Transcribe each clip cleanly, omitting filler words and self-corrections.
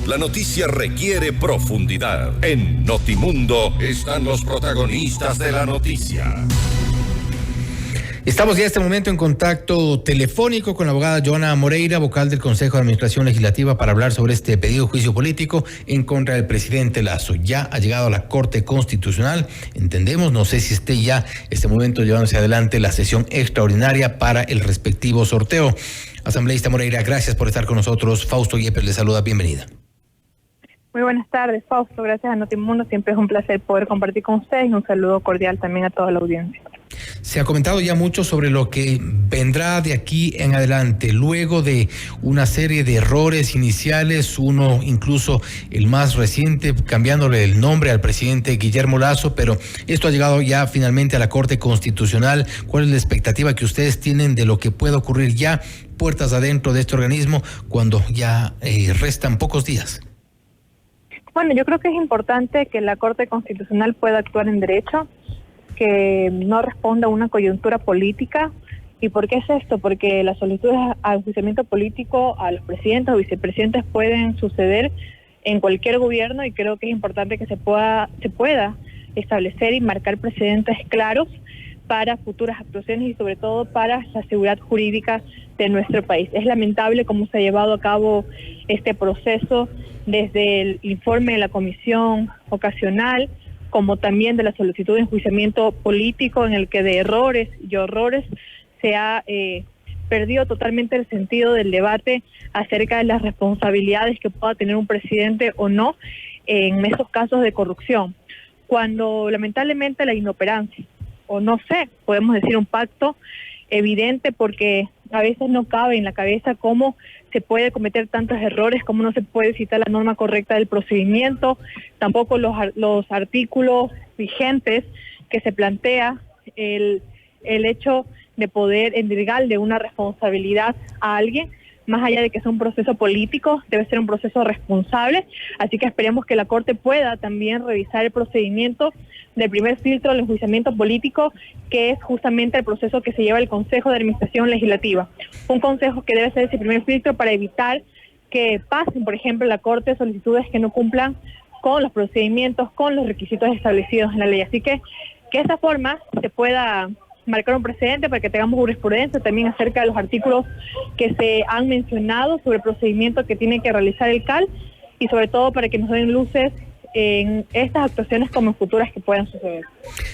La noticia requiere profundidad. En Notimundo están los protagonistas de la noticia. Estamos ya en este momento en contacto telefónico con la abogada Joana Moreira, vocal del Consejo de Administración Legislativa, para hablar sobre este pedido de juicio político en contra del presidente Lasso. Ya ha llegado a la Corte Constitucional, entendemos, no sé si esté ya este momento llevándose adelante la sesión extraordinaria para el respectivo sorteo. Asambleísta Moreira, gracias por estar con nosotros. Fausto Yepes le saluda, bienvenida. Muy buenas tardes, Fausto. Gracias a Notimundo. Siempre es un placer poder compartir con ustedes y un saludo cordial también a toda la audiencia. Se ha comentado ya mucho sobre lo que vendrá de aquí en adelante, luego de una serie de errores iniciales, uno incluso el más reciente, cambiándole el nombre al presidente Guillermo Lasso, pero esto ha llegado ya finalmente a la Corte Constitucional. ¿Cuál es la expectativa que ustedes tienen de lo que pueda ocurrir ya puertas adentro de este organismo cuando ya restan pocos días? Bueno, yo creo que es importante que la Corte Constitucional pueda actuar en derecho, que no responda a una coyuntura política. ¿Y por qué es esto? Porque las solicitudes a enjuiciamiento político a los presidentes o vicepresidentes pueden suceder en cualquier gobierno, y creo que es importante que se pueda establecer y marcar precedentes claros para futuras actuaciones y sobre todo para la seguridad jurídica de nuestro país. Es lamentable cómo se ha llevado a cabo este proceso desde el informe de la comisión ocasional, como también de la solicitud de enjuiciamiento político, en el que de errores y horrores se ha perdido totalmente el sentido del debate acerca de las responsabilidades que pueda tener un presidente o no en esos casos de corrupción. Cuando lamentablemente la inoperancia, o no sé, podemos decir un pacto evidente, porque a veces no cabe en la cabeza cómo se puede cometer tantos errores, cómo no se puede citar la norma correcta del procedimiento, tampoco los artículos vigentes que se plantea el hecho de poder endilgarle una responsabilidad a alguien, más allá de que sea un proceso político, debe ser un proceso responsable. Así que esperemos que la Corte pueda también revisar el procedimiento del primer filtro del enjuiciamiento político, que es justamente el proceso que se lleva el Consejo de Administración Legislativa. Un consejo que debe ser ese primer filtro para evitar que pasen, por ejemplo, la Corte solicitudes que no cumplan con los procedimientos, con los requisitos establecidos en la ley. Así que de esa forma se pueda marcar un precedente para que tengamos jurisprudencia también acerca de los artículos que se han mencionado sobre el procedimiento que tiene que realizar el CAL, y sobre todo para que nos den luces en estas actuaciones como en futuras que puedan suceder.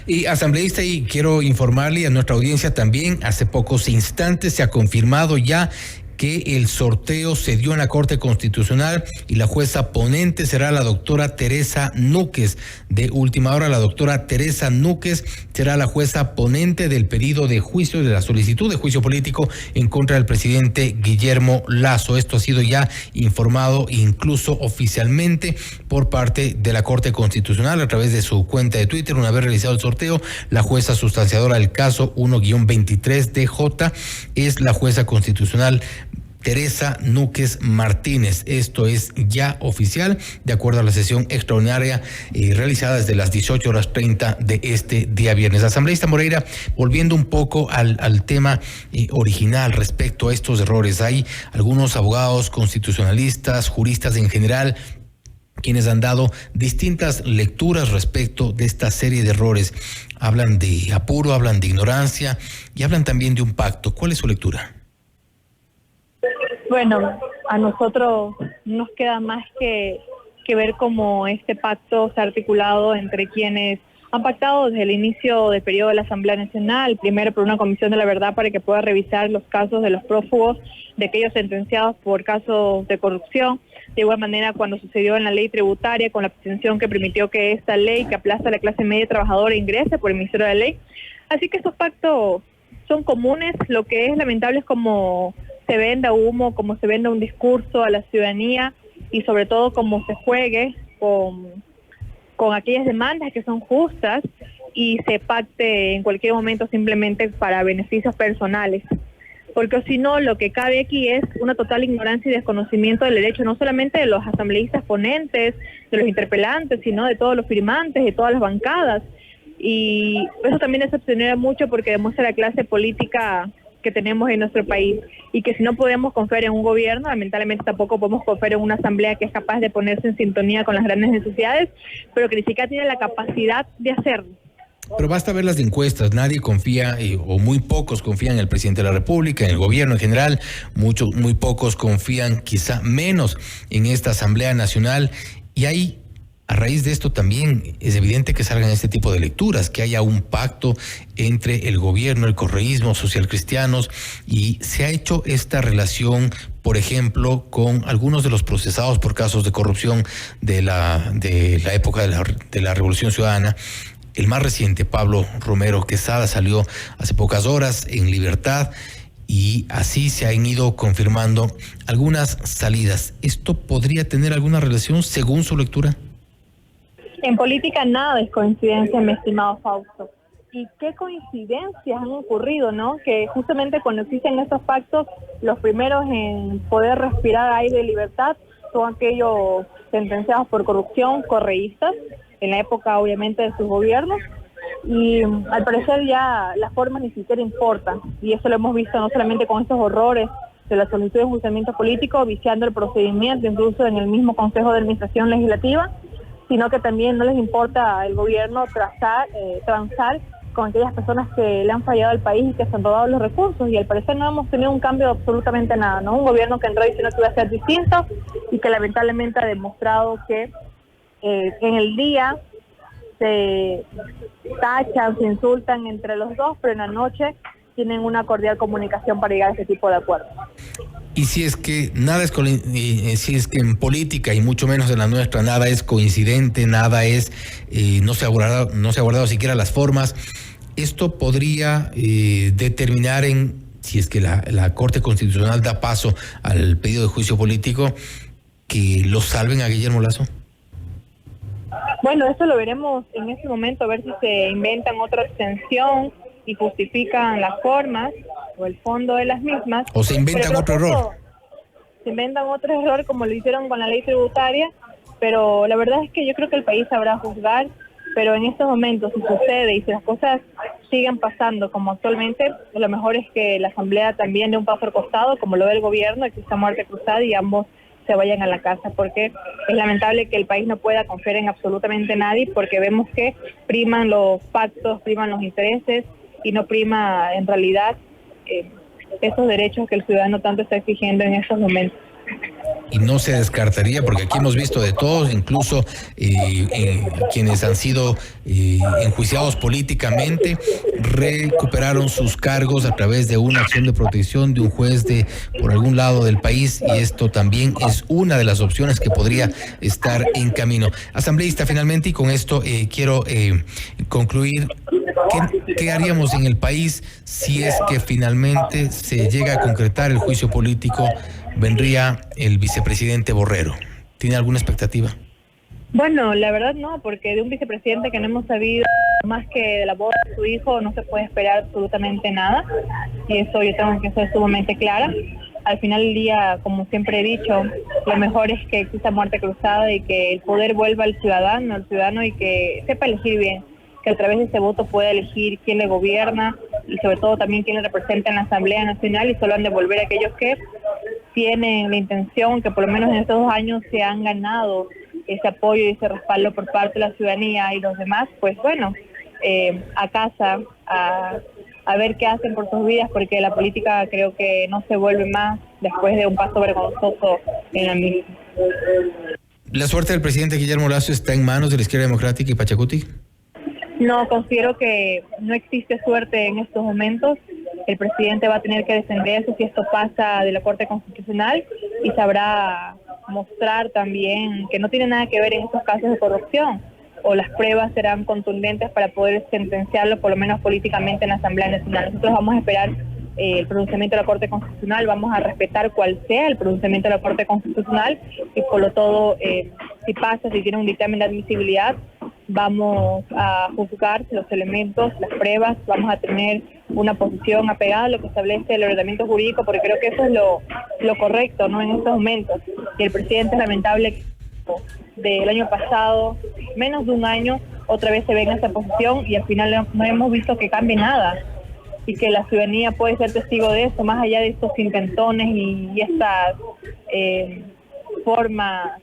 Y asambleísta, y quiero informarle a nuestra audiencia también, hace pocos instantes se ha confirmado ya que el sorteo se dio en la Corte Constitucional y la jueza ponente será la doctora Teresa Núquez. De última hora, la doctora Teresa Núquez será la jueza ponente del pedido de juicio, de la solicitud de juicio político en contra del presidente Guillermo Lasso. Esto ha sido ya informado incluso oficialmente por parte de la Corte Constitucional a través de su cuenta de Twitter. Una vez realizado el sorteo, la jueza sustanciadora del caso 1-23DJ es la jueza constitucional Teresa Núquez Martínez. Esto es ya oficial, de acuerdo a la sesión extraordinaria realizada desde las 18:30 de este día viernes. Asambleísta Moreira, volviendo un poco al tema original respecto a estos errores, hay algunos abogados constitucionalistas, juristas en general, quienes han dado distintas lecturas respecto de esta serie de errores. Hablan de apuro, hablan de ignorancia y hablan también de un pacto. ¿Cuál es su lectura? Bueno, a nosotros nos queda más que ver cómo este pacto se ha articulado entre quienes han pactado desde el inicio del periodo de la Asamblea Nacional, primero por una comisión de la verdad para que pueda revisar los casos de los prófugos, de aquellos sentenciados por casos de corrupción, de igual manera cuando sucedió en la ley tributaria, con la abstención que permitió que esta ley que aplasta a la clase media trabajadora ingrese por el Ministerio de la Ley. Así que estos pactos son comunes. Lo que es lamentable es como se venda humo, como se venda un discurso a la ciudadanía y sobre todo como se juegue con aquellas demandas que son justas y se pacte en cualquier momento simplemente para beneficios personales. Porque si no, lo que cabe aquí es una total ignorancia y desconocimiento del derecho, no solamente de los asambleístas ponentes, de los interpelantes, sino de todos los firmantes, de todas las bancadas. Y eso también decepciona mucho porque demuestra la clase política que tenemos en nuestro país, y que si no podemos confiar en un gobierno, lamentablemente tampoco podemos confiar en una asamblea que es capaz de ponerse en sintonía con las grandes necesidades, pero que ni siquiera tiene la capacidad de hacerlo. Pero basta ver las encuestas, nadie confía o muy pocos confían en el presidente de la República, en el gobierno en general, muy pocos confían, quizá menos, en esta Asamblea Nacional, y hay, a raíz de esto también es evidente que salgan este tipo de lecturas, que haya un pacto entre el gobierno, el correísmo, socialcristianos, y se ha hecho esta relación, por ejemplo, con algunos de los procesados por casos de corrupción de la época de la Revolución Ciudadana. El más reciente, Pablo Romero Quesada, salió hace pocas horas en libertad, y así se han ido confirmando algunas salidas. ¿Esto podría tener alguna relación según su lectura? En política nada es coincidencia, mi estimado Fausto. Y qué coincidencias han ocurrido, ¿no? Que justamente cuando existen estos pactos, los primeros en poder respirar aire de libertad son aquellos sentenciados por corrupción, correístas, en la época obviamente de sus gobiernos, y al parecer ya las formas ni siquiera importan, y eso lo hemos visto no solamente con estos horrores de la solicitud de enjuiciamiento político, viciando el procedimiento incluso en el mismo Consejo de Administración Legislativa, sino que también no les importa al gobierno transar con aquellas personas que le han fallado al país y que se han robado los recursos, y al parecer no hemos tenido un cambio de absolutamente nada, ¿no? Un gobierno que entró diciendo que iba a ser distinto y que lamentablemente ha demostrado que en el día se tachan, se insultan entre los dos, pero en la noche tienen una cordial comunicación para llegar a ese tipo de acuerdos. Y si es que nada es si es que en política y mucho menos en la nuestra nada es coincidente, nada es no se ha guardado siquiera las formas, esto podría determinar en si es que la Corte Constitucional da paso al pedido de juicio político, que lo salven a Guillermo Lasso. Bueno, eso lo veremos en este momento, a ver si se inventan otra extensión y justifican las formas o el fondo de las mismas. O se inventan otro error. Se inventan otro error como lo hicieron con la ley tributaria, pero la verdad es que yo creo que el país sabrá juzgar, pero en estos momentos si sucede y si las cosas siguen pasando como actualmente, lo mejor es que la Asamblea también dé un paso al costado, como lo ve el gobierno, exista muerte cruzada y ambos se vayan a la casa, porque es lamentable que el país no pueda confiar en absolutamente nadie, porque vemos que priman los pactos, priman los intereses y no prima en realidad esos derechos que el ciudadano tanto está exigiendo en estos momentos. Y no se descartaría, porque aquí hemos visto de todos, incluso quienes han sido enjuiciados políticamente, recuperaron sus cargos a través de una acción de protección de un juez por algún lado del país, y esto también es una de las opciones que podría estar en camino. Asambleísta, finalmente, y con esto quiero concluir, ¿qué haríamos en el país si es que finalmente se llega a concretar el juicio político? Vendría el vicepresidente Borrero. ¿Tiene alguna expectativa? Bueno, la verdad no, porque de un vicepresidente que no hemos sabido más que de la voz de su hijo no se puede esperar absolutamente nada, y eso yo tengo que ser sumamente clara. Al final del día, como siempre he dicho, lo mejor es que exista muerte cruzada y que el poder vuelva al ciudadano, y que sepa elegir bien, que a través de ese voto pueda elegir quién le gobierna y sobre todo también quién le representa en la Asamblea Nacional, y solo han de volver a aquellos que tienen la intención, que por lo menos en estos 2 años se han ganado ese apoyo y ese respaldo por parte de la ciudadanía, y los demás, pues bueno, a casa, a ver qué hacen por sus vidas, porque la política creo que no se vuelve más después de un paso vergonzoso en la misma. ¿La suerte del presidente Guillermo Lasso está en manos de la Izquierda Democrática y Pachacuti? No, considero que no existe suerte en estos momentos. El presidente va a tener que defenderse si esto pasa de la Corte Constitucional, y sabrá mostrar también que no tiene nada que ver en estos casos de corrupción, o las pruebas serán contundentes para poder sentenciarlo, por lo menos políticamente, en la Asamblea Nacional. Nosotros vamos a esperar el pronunciamiento de la Corte Constitucional, vamos a respetar cuál sea el pronunciamiento de la Corte Constitucional, y por lo todo, si pasa, si tiene un dictamen de admisibilidad, vamos a juzgar los elementos, las pruebas, vamos a tener una posición apegada a lo que establece el ordenamiento jurídico, porque creo que eso es lo correcto, ¿no? En estos momentos. Y el presidente, es lamentable, del año pasado, menos de un año, otra vez se ve en esa posición, y al final no hemos visto que cambie nada. y que la ciudadanía puede ser testigo de eso, más allá de estos intentones y estas formas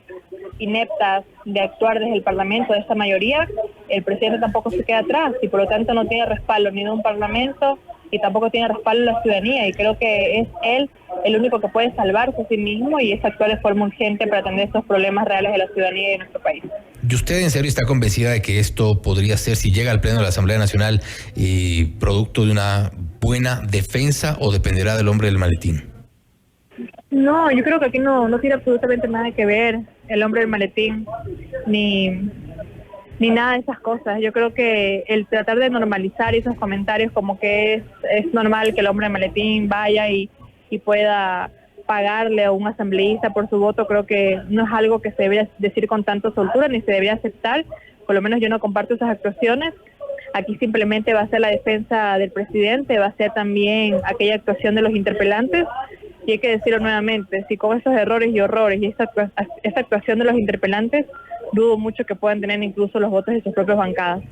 ineptas de actuar desde el Parlamento, de esta mayoría. El presidente tampoco se queda atrás y por lo tanto no tiene respaldo ni de un Parlamento y tampoco tiene respaldo de la ciudadanía, y creo que es él el único que puede salvarse a sí mismo y es actuar de forma urgente para atender estos problemas reales de la ciudadanía y de nuestro país. ¿Y usted en serio está convencida de que esto podría ser, si llega al Pleno de la Asamblea Nacional, producto de una buena defensa, o dependerá del hombre del maletín? No, yo creo que aquí no tiene absolutamente nada que ver el hombre del maletín ni nada de esas cosas. Yo creo que el tratar de normalizar esos comentarios como que es normal que el hombre del maletín vaya y pueda pagarle a un asambleísta por su voto, creo que no es algo que se debería decir con tanta soltura ni se debería aceptar. Por lo menos yo no comparto esas actuaciones. Aquí simplemente va a ser la defensa del presidente, va a ser también aquella actuación de los interpelantes. Y hay que decirlo nuevamente, si con esos errores y horrores y esta actuación de los interpelantes, dudo mucho que puedan tener incluso los votos de sus propias bancadas.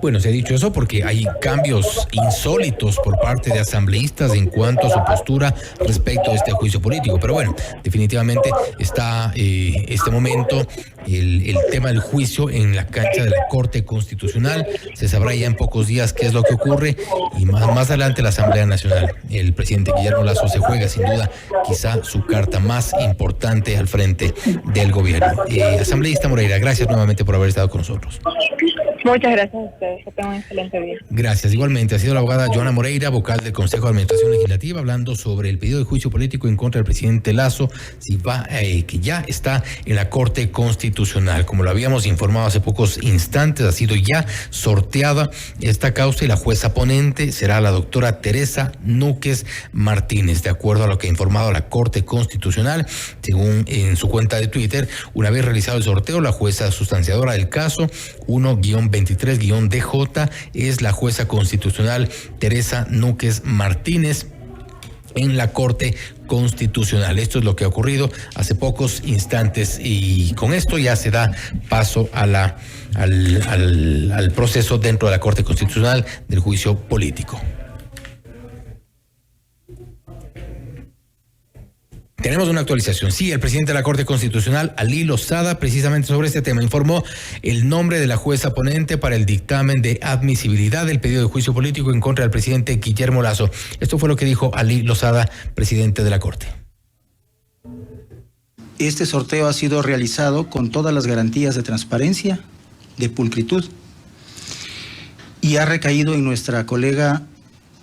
Bueno, se ha dicho eso porque hay cambios insólitos por parte de asambleístas en cuanto a su postura respecto a este juicio político. Pero bueno, definitivamente está este momento el tema del juicio en la cancha de la Corte Constitucional. Se sabrá ya en pocos días qué es lo que ocurre y más adelante la Asamblea Nacional. El presidente Guillermo Lasso se juega sin duda quizá su carta más importante al frente del gobierno. Asambleísta Moreira, gracias nuevamente por haber estado con nosotros. Muchas gracias a ustedes, que tengan un excelente día. Gracias, igualmente. Ha sido la abogada Joana Moreira, vocal del Consejo de Administración Legislativa, hablando sobre el pedido de juicio político en contra del presidente Lasso, que ya está en la Corte Constitucional. Como lo habíamos informado hace pocos instantes, ha sido ya sorteada esta causa y la jueza ponente será la doctora Teresa Núquez Martínez, de acuerdo a lo que ha informado la Corte Constitucional. Según en su cuenta de Twitter, una vez realizado el sorteo, la jueza sustanciadora del caso 1-23-DJ es la jueza constitucional Teresa Núquez Martínez en la Corte Constitucional. Esto es lo que ha ocurrido hace pocos instantes y con esto ya se da paso a al proceso dentro de la Corte Constitucional del juicio político. Tenemos una actualización. Sí, el presidente de la Corte Constitucional, Alí Lozada, precisamente sobre este tema, informó el nombre de la jueza ponente para el dictamen de admisibilidad del pedido de juicio político en contra del presidente Guillermo Lasso. Esto fue lo que dijo Alí Lozada, presidente de la Corte. Este sorteo ha sido realizado con todas las garantías de transparencia, de pulcritud, y ha recaído en nuestra colega,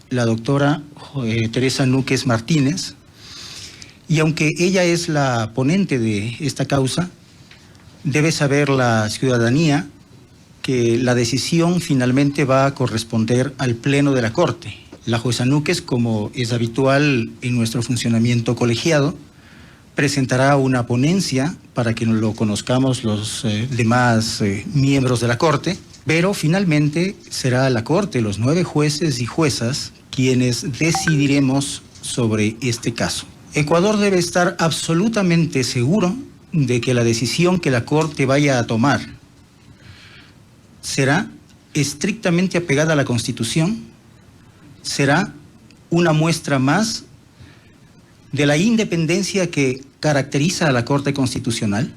la doctora Teresa Núquez Martínez. Y aunque ella es la ponente de esta causa, debe saber la ciudadanía que la decisión finalmente va a corresponder al Pleno de la Corte. La jueza Núquez, como es habitual en nuestro funcionamiento colegiado, presentará una ponencia para que lo conozcamos los demás miembros de la Corte, pero finalmente será la Corte, los 9 jueces y juezas, quienes decidiremos sobre este caso. Ecuador debe estar absolutamente seguro de que la decisión que la Corte vaya a tomar será estrictamente apegada a la Constitución, será una muestra más de la independencia que caracteriza a la Corte Constitucional